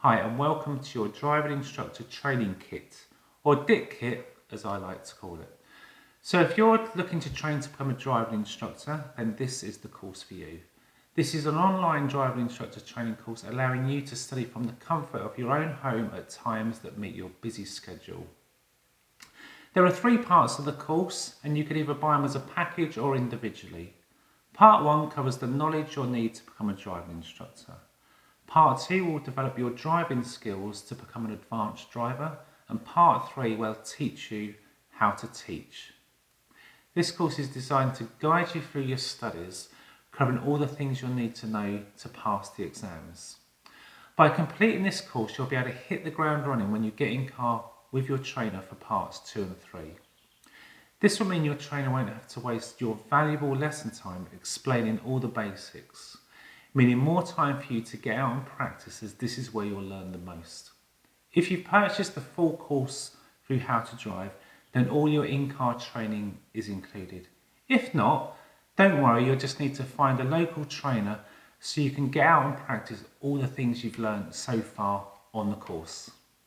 Hi and welcome to your driving instructor training kit, or DIT kit as I like to call it. So if you're looking to train to become a driving instructor, then this is the course for you. This is an online driving instructor training course allowing you to study from the comfort of your own home at times that meet your busy schedule. There are 3 parts of the course and you can either buy them as a package or individually. Part 1 covers the knowledge you'll need to become a driving instructor. Part 2 will develop your driving skills to become an advanced driver, and Part 3 will teach you how to teach. This course is designed to guide you through your studies, covering all the things you'll need to know to pass the exams. By completing this course, you'll be able to hit the ground running when you get in car with your trainer for parts 2 and 3. This will mean your trainer won't have to waste your valuable lesson time explaining all the basics, meaning more time for you to get out and practice, as this is where you'll learn the most. If you've purchased the full course through How to Drive, then all your in-car training is included. If not, don't worry, you'll just need to find a local trainer so you can get out and practice all the things you've learned so far on the course.